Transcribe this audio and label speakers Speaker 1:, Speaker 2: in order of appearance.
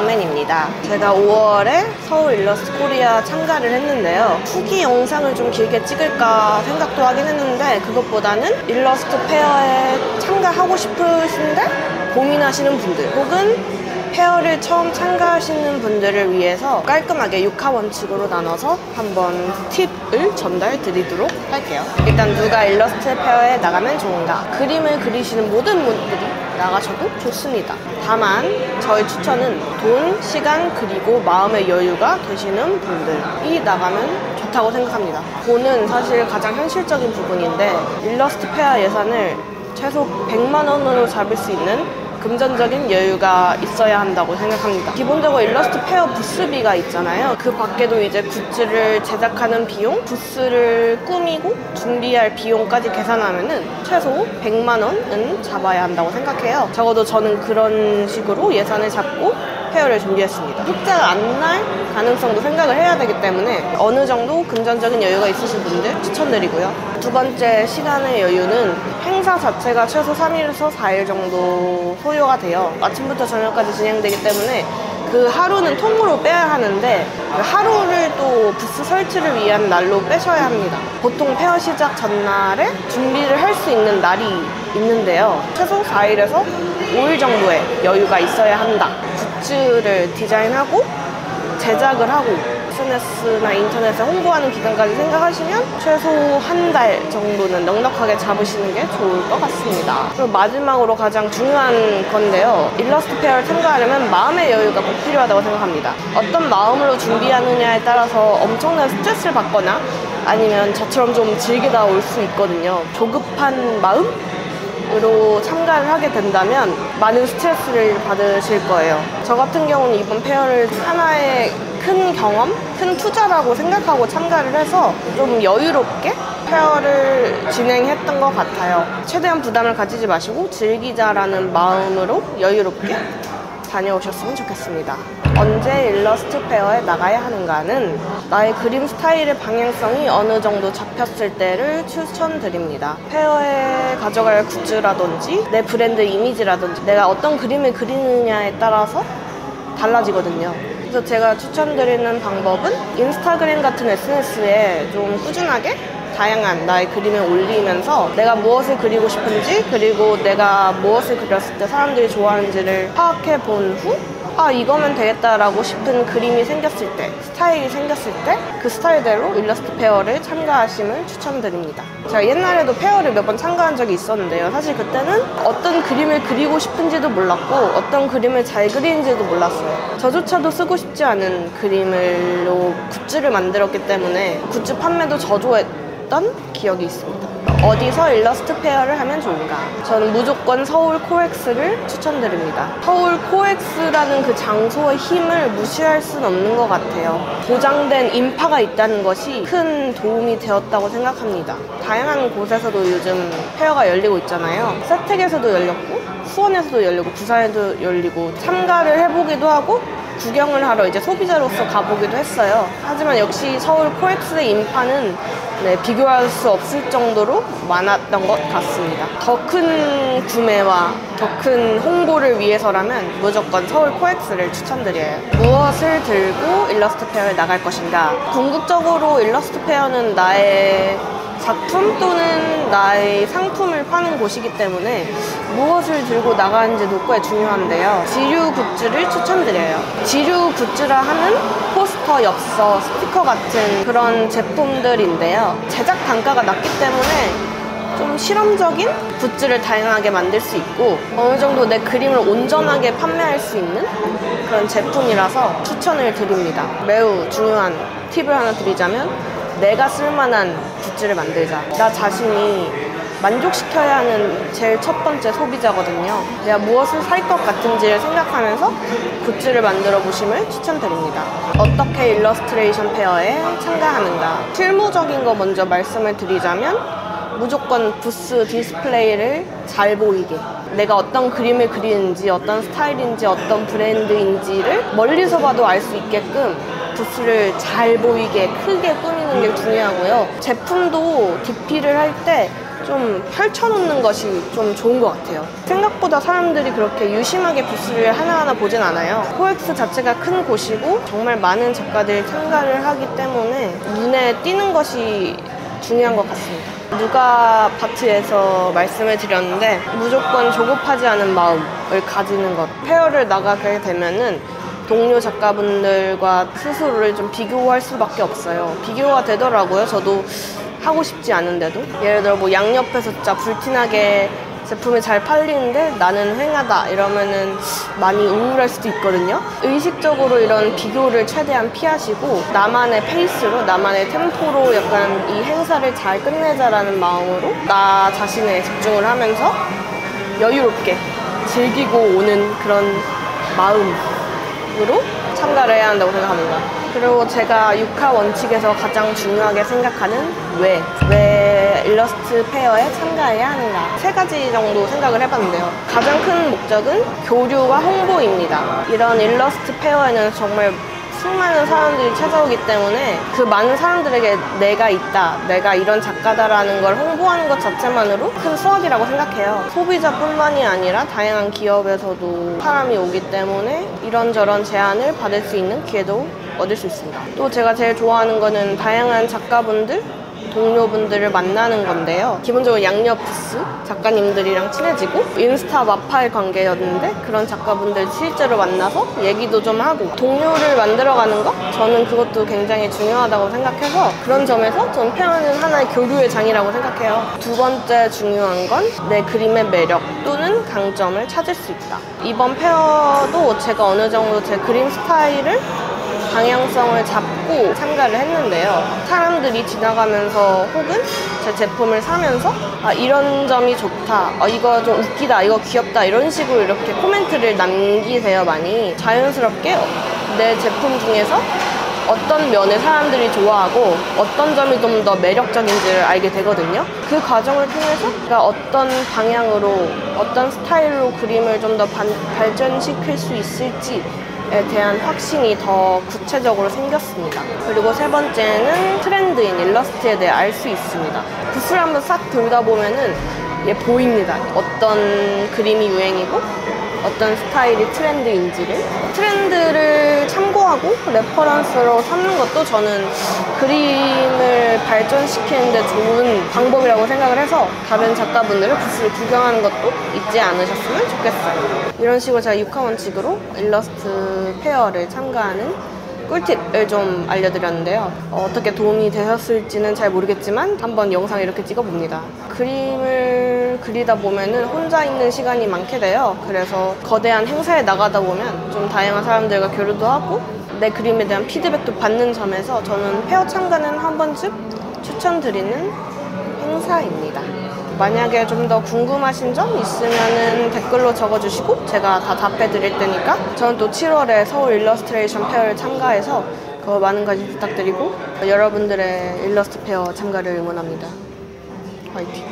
Speaker 1: 영맨입니다. 제가 5월에 서울 일러스트 코리아 참가를 했는데요. 후기 영상을 좀 길게 찍을까 생각도 하긴 했는데 그것보다는 일러스트 페어에 참가하고 싶으신데 고민하시는 분들 혹은 페어를 처음 참가하시는 분들을 위해서 깔끔하게 6화 원칙으로 나눠서 한번 팁을 전달 드리도록 할게요. 일단 누가 일러스트 페어에 나가면 좋은가? 그림을 그리시는 모든 분들이 나가셔도 좋습니다. 다만 저의 추천은 돈, 시간, 그리고 마음의 여유가 되시는 분들이 나가면 좋다고 생각합니다. 돈은 사실 가장 현실적인 부분인데 일러스트 페어 예산을 최소 100만 원으로 잡을 수 있는 금전적인 여유가 있어야 한다고 생각합니다. 기본적으로 일러스트 페어 부스비가 있잖아요. 그 밖에도 이제 굿즈를 제작하는 비용, 부스를 꾸미고 준비할 비용까지 계산하면은 최소 100만 원은 잡아야 한다고 생각해요. 적어도 저는 그런 식으로 예산을 잡고 페어를 준비했습니다. 흑자가 안 날 가능성도 생각을 해야 되기 때문에 어느 정도 금전적인 여유가 있으신 분들 추천드리고요. 두 번째 시간의 여유는 행사 자체가 최소 3일에서 4일 정도 소요가 돼요. 아침부터 저녁까지 진행되기 때문에 그 하루는 통으로 빼야 하는데 그 하루를 또 부스 설치를 위한 날로 빼셔야 합니다. 보통 페어 시작 전날에 준비를 할 수 있는 날이 있는데요. 최소 4일에서 5일 정도의 여유가 있어야 한다. 굿즈를 디자인하고 제작을 하고 SNS나 인터넷에 홍보하는 기간까지 생각하시면 최소 한 달 정도는 넉넉하게 잡으시는 게 좋을 것 같습니다. 그리고 마지막으로 가장 중요한 건데요. 일러스트 페어를 참가하려면 마음의 여유가 꼭 필요하다고 생각합니다. 어떤 마음으로 준비하느냐에 따라서 엄청난 스트레스를 받거나 아니면 저처럼 좀 즐기다 올 수 있거든요. 조급한 마음으로 참가를 하게 된다면 많은 스트레스를 받으실 거예요. 저 같은 경우는 이번 페어를 하나의 큰 경험, 큰 투자라고 생각하고 참가를 해서 좀 여유롭게 페어를 진행했던 것 같아요. 최대한 부담을 가지지 마시고 즐기자라는 마음으로 여유롭게 다녀오셨으면 좋겠습니다. 언제 일러스트 페어에 나가야 하는가는 나의 그림 스타일의 방향성이 어느 정도 잡혔을 때를 추천드립니다. 페어에 가져갈 굿즈라든지 내 브랜드 이미지라든지 내가 어떤 그림을 그리느냐에 따라서 달라지거든요. 그래서 제가 추천드리는 방법은 인스타그램 같은 SNS에 좀 꾸준하게 다양한 나의 그림을 올리면서 내가 무엇을 그리고 싶은지 그리고 내가 무엇을 그렸을 때 사람들이 좋아하는지를 파악해 본 후 이거면 되겠다라고 싶은 그림이 생겼을 때, 스타일이 생겼을 때 그 스타일대로 일러스트 페어를 참가하심을 추천드립니다. 제가 옛날에도 페어를 몇 번 참가한 적이 있었는데요. 사실 그때는 어떤 그림을 그리고 싶은지도 몰랐고 어떤 그림을 잘 그리는지도 몰랐어요. 저조차도 쓰고 싶지 않은 그림으로 굿즈를 만들었기 때문에 굿즈 판매도 저조했던 기억이 있습니다. 어디서 일러스트 페어를 하면 좋은가? 저는 무조건 서울 코엑스를 추천드립니다. 서울 코엑스라는 그 장소의 힘을 무시할 수는 없는 것 같아요. 보장된 인파가 있다는 것이 큰 도움이 되었다고 생각합니다. 다양한 곳에서도 요즘 페어가 열리고 있잖아요. 세택에서도 열렸고 수원에서도 열리고 부산에도 열리고 참가를 해보기도 하고 구경을 하러 이제 소비자로서 가보기도 했어요. 하지만 역시 서울 코엑스의 인파는 비교할 수 없을 정도로 많았던 것 같습니다. 더 큰 구매와 더 큰 홍보를 위해서라면 무조건 서울 코엑스를 추천드려요. 무엇을 들고 일러스트 페어에 나갈 것인가? 궁극적으로 일러스트 페어는 나의 작품 또는 나의 상품을 파는 곳이기 때문에 무엇을 들고 나가는지도 꽤 중요한데요. 지류 굿즈를 추천드려요. 지류 굿즈라 하는 포스터, 엽서, 스티커 같은 그런 제품들인데요. 제작 단가가 낮기 때문에 좀 실험적인 굿즈를 다양하게 만들 수 있고 어느 정도 내 그림을 온전하게 판매할 수 있는 그런 제품이라서 추천을 드립니다. 매우 중요한 팁을 하나 드리자면 내가 쓸만한 굿즈를 만들자. 나 자신이 만족시켜야 하는 제일 첫 번째 소비자거든요. 내가 무엇을 살 것 같은지를 생각하면서 굿즈를 만들어 보심을 추천드립니다. 어떻게 일러스트레이션 페어에 참가하는가? 실무적인 거 먼저 말씀을 드리자면 무조건 부스 디스플레이를 잘 보이게 내가 어떤 그림을 그리는지 어떤 스타일인지 어떤 브랜드인지를 멀리서 봐도 알 수 있게끔 부스를 잘 보이게 크게 꾸미는 게 중요하고요. 제품도 DP를 할 때 좀 펼쳐놓는 것이 좀 좋은 것 같아요. 생각보다 사람들이 그렇게 유심하게 부스를 하나하나 보진 않아요. 코엑스 자체가 큰 곳이고 정말 많은 작가들이 참가를 하기 때문에 눈에 띄는 것이 중요한 것 같습니다. 누가 파트에서 말씀을 드렸는데 무조건 조급하지 않은 마음을 가지는 것. 페어를 나가게 되면은 동료 작가분들과 스스로를 좀 비교할 수밖에 없어요. 비교가 되더라고요. 저도 하고 싶지 않은데도. 예를 들어 뭐 양옆에서 진짜 불티나게 제품이 잘 팔리는데 나는 횡하다 이러면은 많이 우울할 수도 있거든요. 의식적으로 이런 비교를 최대한 피하시고 나만의 페이스로, 나만의 템포로 약간 이 행사를 잘 끝내자라는 마음으로 나 자신에 집중을 하면서 여유롭게 즐기고 오는 그런 마음으로 참가를 해야 한다고 생각합니다. 그리고 제가 육하 원칙에서 가장 중요하게 생각하는 왜 일러스트 페어에 참가해야 하는가, 3가지 정도 생각을 해봤는데요. 가장 큰 목적은 교류와 홍보입니다. 이런 일러스트 페어에는 정말 수많은 사람들이 찾아오기 때문에 그 많은 사람들에게 내가 있다, 내가 이런 작가다라는 걸 홍보하는 것 자체만으로 큰 수확이라고 생각해요. 소비자뿐만이 아니라 다양한 기업에서도 사람이 오기 때문에 이런저런 제안을 받을 수 있는 기회도 얻을 수 있습니다. 또 제가 제일 좋아하는 거는 다양한 작가분들, 동료분들을 만나는 건데요. 기본적으로 양옆 부스 작가님들이랑 친해지고 인스타 마팔 관계였는데 그런 작가분들 실제로 만나서 얘기도 좀 하고 동료를 만들어가는 거? 저는 그것도 굉장히 중요하다고 생각해서 그런 점에서 저는 페어는 하나의 교류의 장이라고 생각해요. 2번째 중요한 건 내 그림의 매력 또는 강점을 찾을 수 있다. 이번 페어도 제가 어느 정도 제 그림 스타일을 방향성을 잡고 참가를 했는데요. 사람들이 지나가면서 혹은 제 제품을 사면서 이런 점이 좋다, 이거 좀 웃기다, 이거 귀엽다 이런 식으로 이렇게 코멘트를 남기세요. 많이 자연스럽게 내 제품 중에서 어떤 면을 사람들이 좋아하고 어떤 점이 좀 더 매력적인지를 알게 되거든요. 그 과정을 통해서 제가 어떤 방향으로 어떤 스타일로 그림을 좀 더 발전시킬 수 있을지 에 대한 확신이 더 구체적으로 생겼습니다. 그리고 3번째는 트렌드인 일러스트에 대해 알 수 있습니다. 부스를 한번 싹 돌다 보면은 보입니다. 어떤 그림이 유행이고 어떤 스타일이 트렌드인지를. 트렌드를 참고하고 레퍼런스로 삼는 것도 저는 그림을 발전시키는 데 좋은 방법이라고 생각을 해서 다른 작가분들은 부스를 구경하는 것도 잊지 않으셨으면 좋겠어요. 이런 식으로 제가 육하 원칙으로 일러스트 페어를 참가하는 꿀팁을 좀 알려드렸는데요. 어떻게 도움이 되셨을지는 잘 모르겠지만 한번 영상을 이렇게 찍어봅니다. 그림을 그리다 보면은 혼자 있는 시간이 많게 돼요. 그래서 거대한 행사에 나가다 보면 좀 다양한 사람들과 교류도 하고 내 그림에 대한 피드백도 받는 점에서 저는 페어 참가는 한 번쯤 추천드리는 행사입니다. 만약에 좀 더 궁금하신 점 있으면은 댓글로 적어주시고 제가 다 답해 드릴 테니까. 저는 또 7월에 서울 일러스트레이션 페어를 참가해서 많은 관심 부탁드리고 여러분들의 일러스트 페어 참가를 응원합니다. 화이팅!